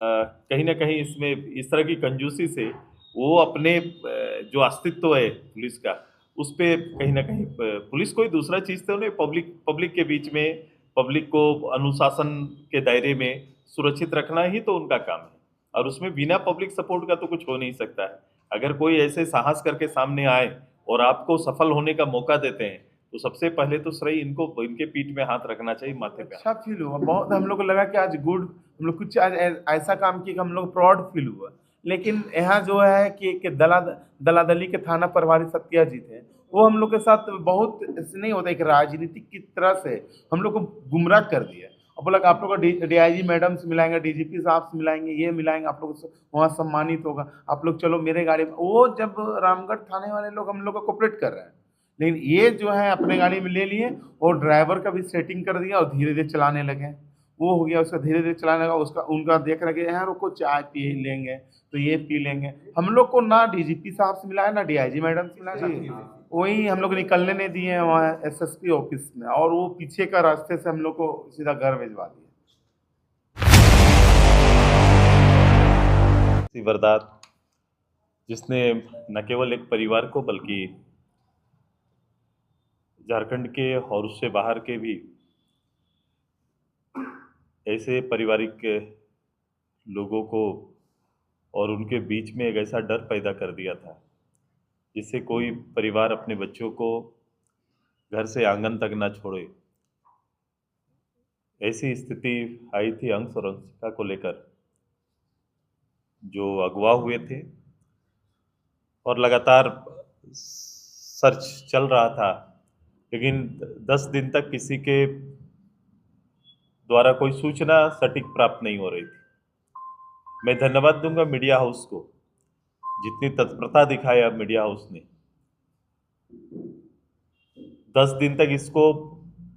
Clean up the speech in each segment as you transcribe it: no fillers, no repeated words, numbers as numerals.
कहीं न कहीं इसमें इस तरह की कंजूसी से वो अपने जो अस्तित्व है पुलिस का, उस पे कहीं न कहीं पुलिस कोई दूसरा चीज़ तो नहीं, पब्लिक पब्लिक के बीच में, पब्लिक को अनुशासन के दायरे में सुरक्षित रखना ही तो उनका काम है। और उसमें बिना पब्लिक सपोर्ट का तो कुछ हो नहीं सकता है। अगर कोई ऐसे साहस करके सामने आए और आपको सफल होने का मौका देते हैं, तो सबसे पहले तो श्रेय इनको इनके पीठ में हाथ रखना चाहिए, माथे पे हाथ। अच्छा फील हुआ बहुत, हम लोग को लगा कि आज गुड, हम लोग कुछ आज ऐसा काम किया कि हम लोग प्राउड फील हुआ। लेकिन यहाँ जो है कि दलादली के थाना प्रभारी सत्याजीत है, वो हम लोग के साथ बहुत ऐसे नहीं होता, एक राजनीतिक की तरह से हम लोग को गुमराह कर दिया। और बोला कि आप लोग को डीआईजी मैडम से मिलाएंगे, डीजीपी साहब से मिलाएंगे, ये मिलाएंगे, आप लोग वहाँ सम्मानित होगा, आप लोग चलो मेरे गाड़ी में। वो जब रामगढ़ थाने वाले लोग हम लोग को कोऑपरेट कर रहे हैं, लेकिन ये जो है अपने गाड़ी में ले लिए और ड्राइवर का भी सेटिंग कर दिया और धीरे धीरे चलाने लगे। वो हो गया, उसका धीरे धीरे चलाने लगा, उसका उनका देख रहे कि यहाँ रुको चाय पी लेंगे, तो ये पी लेंगे। हम लोग को ना डीजीपी साहब से मिला है, ना डीआईजी मैडम से मिला है, ना वही हम लोग निकलने नहीं दिए हैं वहाँ एसएसपी ऑफिस में, और वो पीछे का रास्ते से हम लोग को सीधा घर भिजवा दिया। ऐसी वारदात जिसने न केवल एक परिवार को बल्कि झारखंड के और उससे बाहर के भी ऐसे पारिवारिक लोगों को और उनके बीच में एक ऐसा डर पैदा कर दिया था जिससे कोई परिवार अपने बच्चों को घर से आंगन तक ना छोड़े। ऐसी स्थिति आई थी अंश और अंशिका को लेकर, जो अगवा हुए थे और लगातार सर्च चल रहा था, लेकिन 10 दिन तक किसी के द्वारा कोई सूचना सटीक प्राप्त नहीं हो रही थी। मैं धन्यवाद दूंगा मीडिया हाउस को, जितनी तत्परता दिखाया मीडिया हाउस ने 10 दिन तक इसको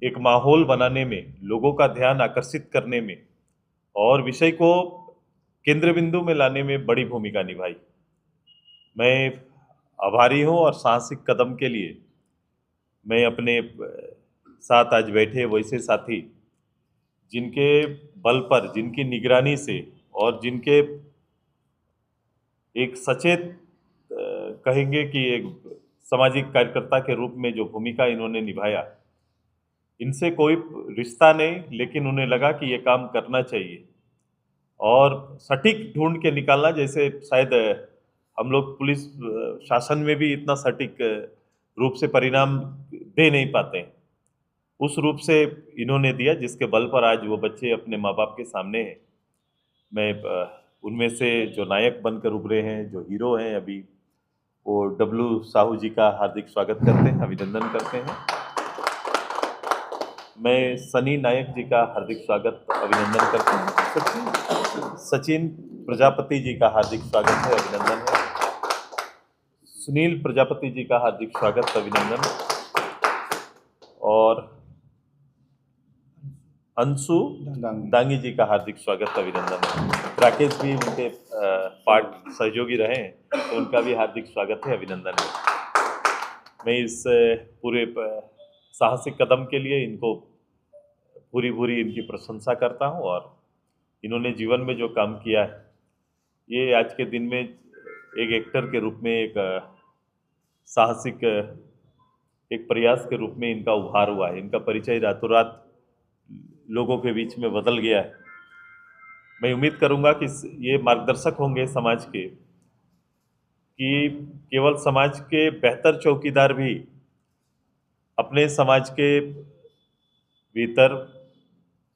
एक माहौल बनाने में, लोगों का ध्यान आकर्षित करने में और विषय को केंद्र बिंदु में लाने में बड़ी भूमिका निभाई। मैं आभारी हूं और साहसिक कदम के लिए मैं अपने साथ आज बैठे वैसे साथी, जिनके बल पर, जिनकी निगरानी से और जिनके एक सचेत कहेंगे कि एक सामाजिक कार्यकर्ता के रूप में जो भूमिका इन्होंने निभाया, इनसे कोई रिश्ता नहीं, लेकिन उन्हें लगा कि ये काम करना चाहिए और सटीक ढूंढ के निकालना, जैसे शायद हम लोग पुलिस शासन में भी इतना सटीक रूप से परिणाम दे नहीं पाते हैं, उस रूप से इन्होंने दिया, जिसके बल पर आज वो बच्चे अपने माँ बाप के सामने हैं। मैं उनमें से जो नायक बनकर उभरे हैं, जो हीरो हैं अभी, वो डब्लू साहू जी का हार्दिक स्वागत करते हैं, अभिनंदन करते हैं। मैं सनी नायक जी का हार्दिक स्वागत अभिनंदन करते हैं। सचिन प्रजापति जी का हार्दिक स्वागत है, अभिनंदन है। सुनील प्रजापति जी का हार्दिक स्वागत अभिनंदन, और अंशु दांगी जी का हार्दिक स्वागत अभिनंदन है। राकेश भी उनके पार्ट सहयोगी रहे हैं, तो उनका भी हार्दिक स्वागत है, अभिनंदन है। मैं इस पूरे साहसिक कदम के लिए इनको पूरी पूरी इनकी प्रशंसा करता हूं, और इन्होंने जीवन में जो काम किया है, ये आज के दिन में एक एक्टर के रूप में, एक साहसिक एक प्रयास के रूप में इनका उभार हुआ है। इनका परिचय रातों रात लोगों के बीच में बदल गया है। मैं उम्मीद करूंगा कि ये मार्गदर्शक होंगे समाज के, कि केवल समाज के बेहतर चौकीदार भी अपने समाज के भीतर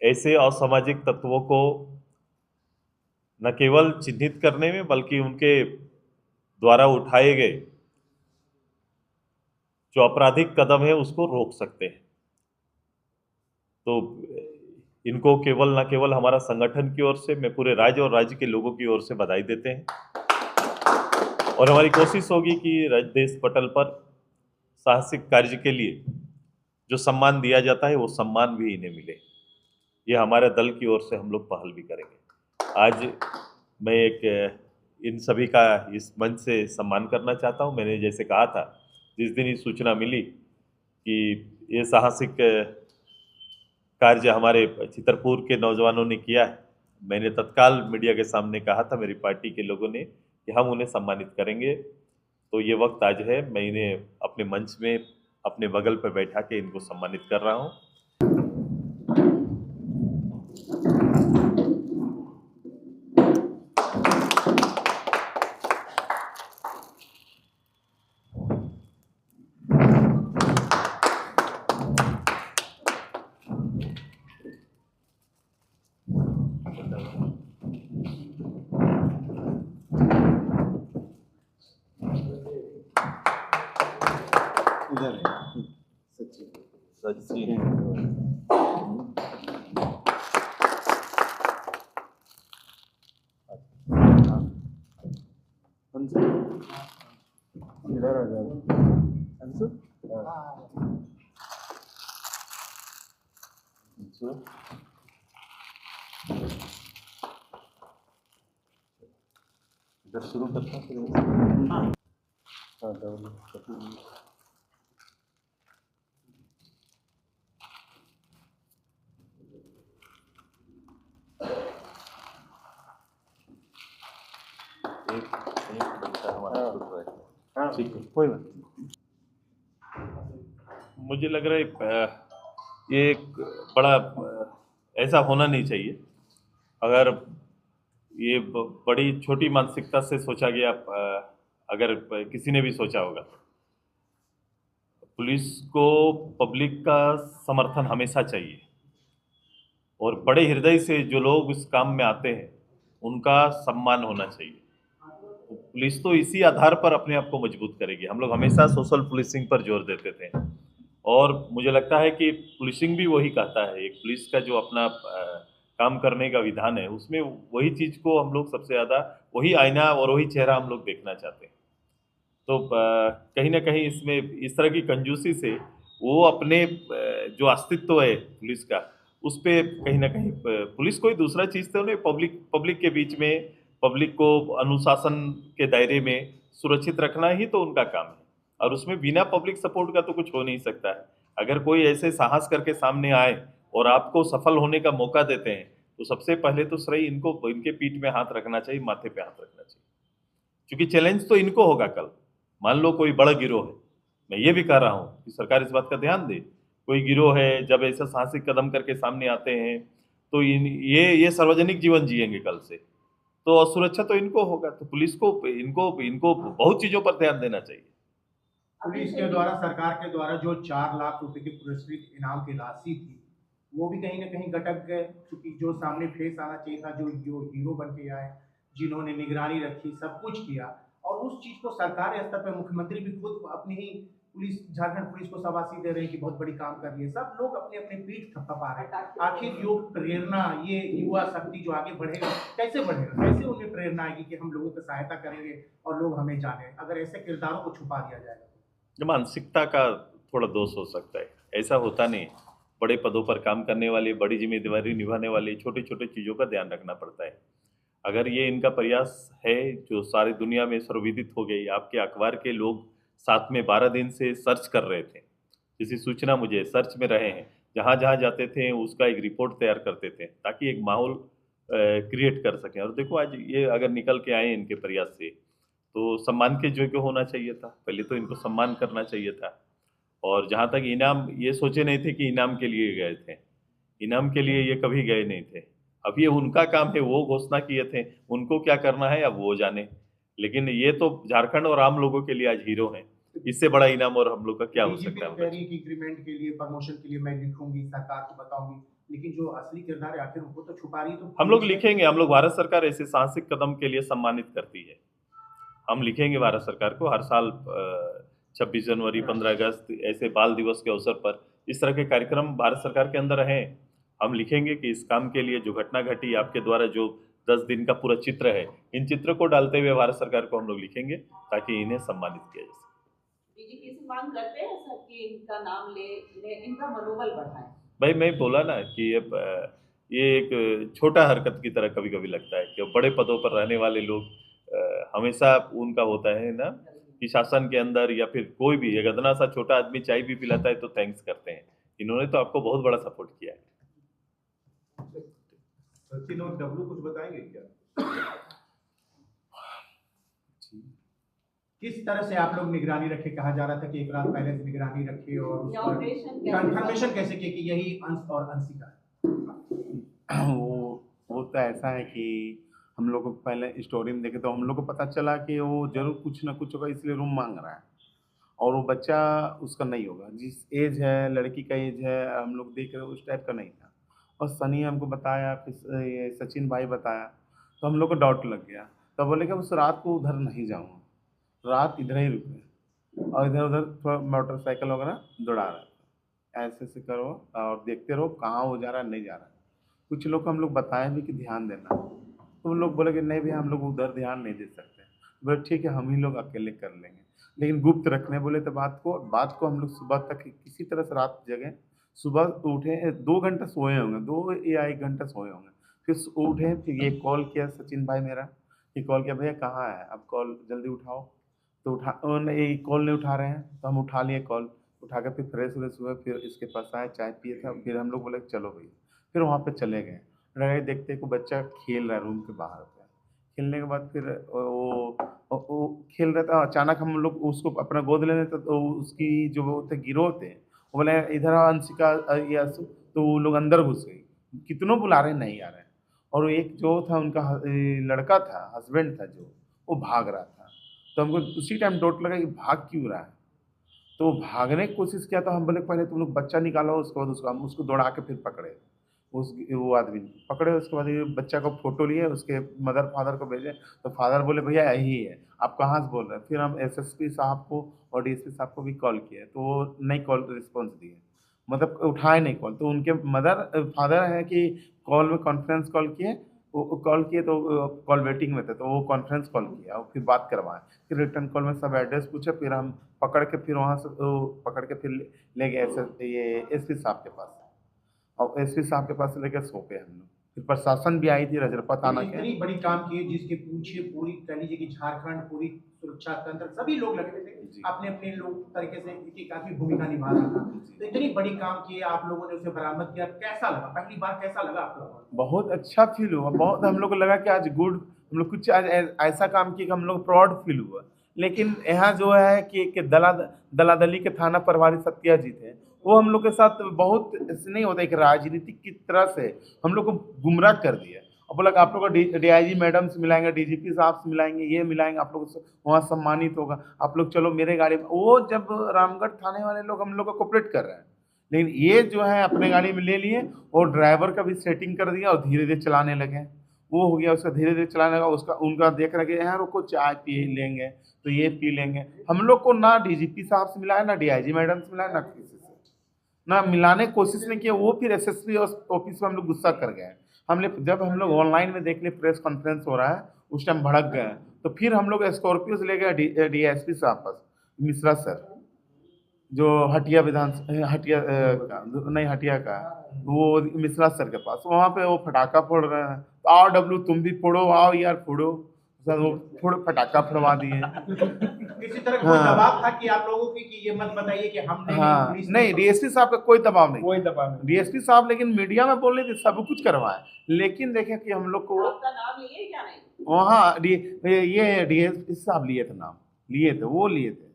ऐसे असामाजिक तत्वों को न केवल चिन्हित करने में, बल्कि उनके द्वारा उठाए गए जो आपराधिक कदम है उसको रोक सकते हैं। तो इनको केवल, न केवल हमारा संगठन की ओर से, मैं पूरे राज्य और राज्य के लोगों की ओर से बधाई देते हैं, और हमारी कोशिश होगी कि देश पटल पर साहसिक कार्य के लिए जो सम्मान दिया जाता है वो सम्मान भी इन्हें मिले। ये हमारे दल की ओर से हम लोग पहल भी करेंगे। आज मैं एक इन सभी का इस मंच से सम्मान करना चाहता हूं। मैंने जैसे कहा था, जिस दिन ये सूचना मिली कि ये साहसिक कार्य हमारे चित्रपुर के नौजवानों ने किया है, मैंने तत्काल मीडिया के सामने कहा था मेरी पार्टी के लोगों ने कि हम उन्हें सम्मानित करेंगे। तो ये वक्त आज है, मैं इन्हें अपने मंच में अपने बगल पर बैठा के इनको सम्मानित कर रहा हूँ। इधर है सचिन इधर आ जाओ अंशु। इधर शुरू करता हूँ। हाँ डबल एक बच्चा हमारा हाँ। छूट रहा है। हाँ ठीक है। कोई बात नहीं। मुझे लग रहा है ये एक बड़ा ऐसा होना नहीं चाहिए। अगर ये बड़ी छोटी मानसिकता से सोचा गया, अगर किसी ने भी सोचा होगा, पुलिस को पब्लिक का समर्थन हमेशा चाहिए और बड़े हृदय से जो लोग इस काम में आते हैं उनका सम्मान होना चाहिए। पुलिस तो इसी आधार पर अपने आप को मजबूत करेगी। हम लोग हमेशा सोशल पुलिसिंग पर जोर देते थे और मुझे लगता है कि पुलिसिंग भी वही कहता है। एक पुलिस का जो अपना काम करने का विधान है उसमें वही चीज़ को हम लोग सबसे ज़्यादा, वही आईना और वही चेहरा हम लोग देखना चाहते हैं। तो कहीं ना कहीं इसमें इस तरह की कंजूसी से वो अपने जो अस्तित्व है पुलिस का, उस पर कहीं ना कहीं पुलिस कोई दूसरा चीज़ तो नहीं, पब्लिक के बीच में पब्लिक को अनुशासन के दायरे में सुरक्षित रखना ही तो उनका काम है। और उसमें बिना पब्लिक सपोर्ट का तो कुछ हो नहीं सकता है। अगर कोई ऐसे साहस करके सामने आए और आपको सफल होने का मौका देते हैं तो सबसे पहले तो श्रेय इनको, इनके पीठ में हाथ रखना चाहिए, माथे पे हाथ रखना चाहिए, क्योंकि चैलेंज तो इनको होगा कल। मान लो कोई बड़ा गिरोह है, मैं ये भी कह रहा हूँ कि सरकार इस बात का ध्यान दे। कोई गिरोह है, जब ऐसा साहसिक कदम करके सामने आते हैं तो ये सार्वजनिक जीवन जिएंगे कल से, तो असुरक्षा तो इनको होगा। तो पुलिस को इनको इनको बहुत चीज़ों पर ध्यान देना चाहिए। पुलिस के द्वारा, सरकार के द्वारा जो 4 लाख रुपए की पुरस्कृत इनाम की राशि थी, वो भी कहीं ना कहीं गटक गए, क्योंकि जो सामने फेस आना चाहिए था, जो जो हीरो बन के आए, जिन्होंने निगरानी रखी, सब कुछ किया, और उस चीज को सरकार स्तर पर मुख्यमंत्री भी खुद अपनी ही पुलिस, झारखंड पुलिस को शाबाशी दे रहे हैं कि बहुत बड़ी काम कर रही है। सब लोग अपने अपने पीठ थपथपा रहे हैं। आखिर योग प्रेरणा, ये युवा शक्ति जो आगे बढ़ेगा, कैसे बढ़ेगा, कैसे उनमें प्रेरणा आएगी कि हम लोगों की सहायता करेंगे और लोग हमें जाने, अगर ऐसे किरदारों को छुपा दिया जाएगा। मानसिकता का थोड़ा दोष हो सकता है, ऐसा होता नहीं। बड़े पदों पर काम करने वाले, बड़ी जिम्मेदारी निभाने वाले, छोटे छोटे चीज़ों का ध्यान रखना पड़ता है। अगर ये इनका प्रयास है जो सारी दुनिया में सर्वविदित हो गई, आपके अखबार के लोग साथ में 12 दिन से सर्च कर रहे थे, किसी सूचना मुझे सर्च में रहे हैं, जहाँ जहाँ जाते थे उसका एक रिपोर्ट तैयार करते थे ताकि एक माहौल क्रिएट कर सकें। और देखो आज ये अगर निकल के आए इनके प्रयास से, तो सम्मान के योग्य होना चाहिए था। पहले तो इनको सम्मान करना चाहिए था। और जहाँ तक इनाम, ये सोचे नहीं थे कि इनाम के लिए गए थे, इनाम के लिए ये कभी गए नहीं थे। अब ये उनका काम है, वो घोषणा किए थे, उनको क्या करना है अब वो जाने। लेकिन ये तो झारखंड और आम लोगों के लिए आज हीरो हैं। इससे बड़ा इनाम और हम लोग का क्या हो बीजेपी सकता तो कह है। रही है कि इंक्रीमेंट के लिए, प्रमोशन के लिए मैं लिखूंगी, सरकार को बताऊंगी, लेकिन जो असली किरदार है आखिर उनको तो छुपा रही। तो हम लोग लिखेंगे, हम लोग, भारत सरकार ऐसे साहसिक कदम के लिए सम्मानित करती है। हम लिखेंगे भारत सरकार को हर साल 26 जनवरी, 15 अगस्त, ऐसे बाल दिवस के अवसर पर इस तरह के कार्यक्रम भारत सरकार के अंदर हैं। हम लिखेंगे कि इस काम के लिए जो घटना घटी, आपके द्वारा जो 10 दिन का पूरा चित्र है, इन चित्र को डालते हुए भारत सरकार को हम लोग लिखेंगे ताकि इन्हें सम्मानित किया जा सके। डीजीपी से मांग करते हैं सर कि इनका नाम ले, इनका मनोबल बढ़ाएं। भाई मैं बोला ना कि ये एक छोटा हरकत की तरह कभी कभी लगता है कि बड़े पदों पर रहने वाले लोग हमेशा उनका होता है ना कि शासन के अंदर या फिर कोई भी एक अदना सा छोटा आदमी चाय भी पिलाता है तो थैंक्स करते हैं। इन्होंने तो आपको बहुत बड़ा सपोर्ट किया है। सचिन और डब्लू कुछ बताएंगे क्या? किस तरह से आप लोग निगरानी रखे? कहा जा रहा था कि एक रात पहले से निगरानी रखे और उस या पर ऑपरेशन कंफर्मेशन कैसे किए कि यही अंश और अंशिका है? वो तो ऐसा है कि हम लोग को पहले स्टोरी में देखे तो हम लोग को पता चला कि वो जरूर कुछ ना कुछ होगा, इसलिए रूम मांग रहा है। और वो बच्चा उसका नहीं होगा, जिस एज है लड़की का एज है हम लोग देख रहे हैं उस टाइप का नहीं था। और सनी हमको बताया, फिर ये सचिन भाई बताया, तो हम लोग को डाउट लग गया। तब बोले कि उस रात को उधर नहीं जाऊँगा, रात इधर ही रुके। और इधर उधर थोड़ा मोटरसाइकिल वगैरह दौड़ा रहा था, ऐसे ऐसे करो और देखते रहो कहाँ वो जा रहा है नहीं जा रहा है। कुछ लोग को हम लोग बताए भी कि ध्यान देना, तो वो लोग बोले कि नहीं भैया हम लोग उधर ध्यान नहीं दे सकते। बोले ठीक है हम ही लोग अकेले कर लेंगे, लेकिन गुप्त रखने बोले तो बात को हम लोग सुबह तक किसी तरह से रात जगें। सुबह उठे 2 घंटा सोए होंगे, 2 या 1 घंटा सोए होंगे। फिर उठे, फिर ये कॉल किया सचिन भाई मेरा, ये कॉल किया भैया कहाँ है अब, कॉल जल्दी उठाओ। तो ये कॉल नहीं उठा रहे हैं, तो हम उठा लिए कॉल, उठा के फिर फ्रेश व्रेश हुए, फिर इसके पास आए, चाय पिए था। फिर हम लोग बोले चलो भैया, फिर वहाँ पे चले गए। रहे देखते को बच्चा खेल रहा है रूम के बाहर पे। खेलने के बाद फिर वो खेल रहा था, अचानक हम लोग उसको अपना गोद लेने थे, तो उसकी जो वो थे गिरोह थे, वो बोले इधर आओ अंशिका या असु, तो वो लोग अंदर घुस गई। कितनों बुला रहे नहीं आ रहे। और एक जो था उनका लड़का था, हस्बैंड था जो, वो भाग रहा था। तो हमको उसी टाइम डाउट लगा कि भाग क्यों रहा है। तो भागने की कोशिश किया, तो हम बोले पहले तुम लोग बच्चा निकालो, उसके बाद उसको हम उसको दौड़ा के फिर पकड़े वो आदमी पकड़े। उसके बाद ये बच्चा को फोटो लिए, उसके मदर फादर को भेजे, तो फादर बोले भैया यही है, आप कहाँ से बोल रहे हैं। फिर हम एसएसपी साहब को और डीएसपी साहब को भी कॉल किए, तो वो नहीं कॉल रिस्पॉन्स दिए, मतलब उठाए नहीं कॉल। तो उनके फादर है कि कॉल में कॉन्फ्रेंस कॉल किए, वो कॉल किए तो कॉल वेटिंग में थे, तो वो कॉन्फ्रेंस कॉल किया और फिर बात करवाए। फिर रिटर्न कॉल में सब एड्रेस पूछे, फिर हम पकड़ के फिर वहाँ से पकड़ के फिर ले गए ये एसपी साहब के पास। और एसपी साहब के पास लेकर सौंपे हम लोग। फिर प्रशासन भी आई थी रजरप्पा थाना के। इतनी बड़ी काम की है जिसके पीछे पूरी कह लीजिए कि झारखंड पूरी सुरक्षा तंत्र सभी लोग लगे हुए थे, अपने अपने लोग तरीके से एक आदमी भूमिका निभा रहा था। तो इतनी बड़ी काम की है, आप लोगों ने उसे बरामद किया, कैसा लगा? पहली बार कैसा लगा आप लोगों को? बहुत अच्छा फील हुआ, बहुत हम लोग को लगा कि आज गुड, हम लोग कुछ आज ऐसा काम किया कि हम लोग प्राउड फील हुआ। लेकिन यहाँ जो है कि दलादली के थाना प्रभारी सत्या जी थे, वो हम लोग के साथ बहुत ऐसे नहीं होता, एक राजनीतिक की तरह से हम लोग को गुमराह कर दिया। और बोला कि आप लोग को डीआईजी मैडम से मिलाएंगे, डीजीपी साहब से मिलाएंगे, ये मिलाएंगे, आप लोग वहाँ सम्मानित होगा, आप लोग चलो मेरे गाड़ी में। वो जब रामगढ़ थाने वाले लोग हम लोग को कोऑपरेट कर रहे हैं, लेकिन ये जो है अपने गाड़ी में ले लिए और ड्राइवर का भी सेटिंग कर दिया और धीरे धीरे चलाने लगे। वो हो गया, उसका धीरे धीरे चलाने लगा, उसका उनका देख रहे कि यहाँ रुको चाय पी लेंगे, तो ये पी लेंगे। हम लोग को ना डीजीपी साहब से मिलाया, ना डीआईजी मैडम से मिलाया, ना किसी से ना मिलाने की कोशिश नहीं किया। वो फिर एसएसपी ऑफिस में हम लोग गुस्सा कर गए। जब हम लोग ऑनलाइन में देख लिए प्रेस कॉन्फ्रेंस हो रहा है, उस टाइम भड़क गए। तो फिर हम लोग स्कॉर्पियो से ले गए डीएसपी साहब पास, मिश्रा सर, जो हटिया हटिया का, वो मिश्रा सर के पास। वहाँ पे वो फटाखा फोड़ रहे हैं, तो आओ डब्लू तुम भी फोड़ो, आओ यार फोड़ो। सर वो फटाखा फोड़वा दिए। किसी तरह का कोई दबाव था कि आप लोगों की कि ये मत बताइए कि हमने हाँ, पुलिस नहीं डीएसपी साहब का कोई दबाव नहीं, कोई दबाव नहीं। डीएसपी साहब लेकिन मीडिया में बोलने थे, सब कुछ करवाए, लेकिन देखें कि हम लोग को आपका नाम लिए क्या नहीं? वहाँ ये डीएसपी साहब लिए थे, नाम लिए थे, वो लिए थे।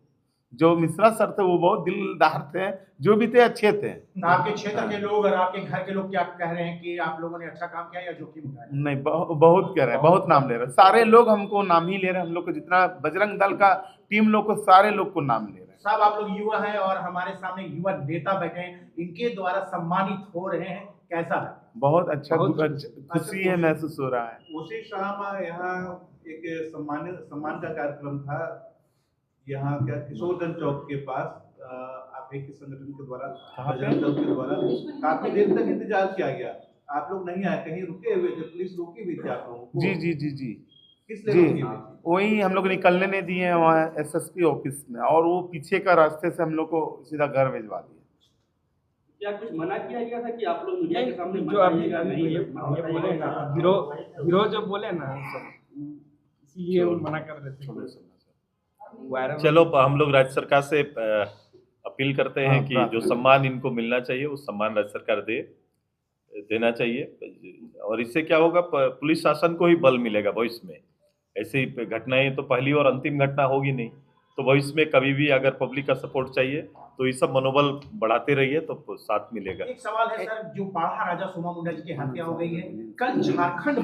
जो मिश्रा सर थे वो बहुत दिलदार थे, जो भी थे अच्छे थे। आपके क्षेत्र के लोग और आपके घर के लोग क्या कह रहे हैं कि आप लोगों ने अच्छा काम किया या जोखिम उठाया? नहीं बहुत कह रहे हैं, बहुत नाम ले रहे हैं, सारे लोग हमको नाम ही ले रहे हैं। हम लोग को जितना बजरंग दल का टीम लोग को, सारे लोग को नाम ले रहे हैं। साहब आप लोग युवा हैं और हमारे सामने युवा नेता बैठे हैं, इनके द्वारा सम्मानित हो रहे हैं, कैसा लगा? बहुत अच्छा, खुशी है महसूस हो रहा है। उसी शाम यहाँ एक सम्मान का कार्यक्रम था, यहाँ क्या किशोरगंज चौक के पास आप एक संगठन के द्वारा, बजरंग दल के द्वारा काफी देर तक इंतजार किया गया, आप लोग नहीं आए, कहीं रुके हुए थे, पुलिस रोकी हुई थी आप लोगों को? जी जी जी जी किस लिए जी, रोकी हुई थी? वही हम लोग निकलने नहीं दिए हैं वहाँ एसएसपी ऑफिस में, और वो पीछे का रास्ते से हम लोग को सीधा घर भिजवा दिया। क्या कुछ मना किया गया था कि आप लोग मीडिया के सामने जो अभी ये बोले ना, गिरोह जो बोले ना सब, इसीलिए वो मना कर रहे थे। चलो हम लोग राज्य सरकार से अपील करते हैं कि जो सम्मान इनको मिलना चाहिए वो सम्मान राज्य सरकार दे। देना चाहिए। और इससे क्या होगा, पुलिस शासन को ही बल मिलेगा भविष्य में। ऐसी घटनाएं तो पहली और अंतिम घटना होगी नहीं, तो भविष्य में कभी भी अगर पब्लिक का सपोर्ट चाहिए तो ये सब मनोबल बढ़ाते रहिए तो साथ मिलेगा। एक सवाल है सर, जो पाढ़ा राजा सोमा मुंडा जी की हत्या हो गई है, कल झारखंड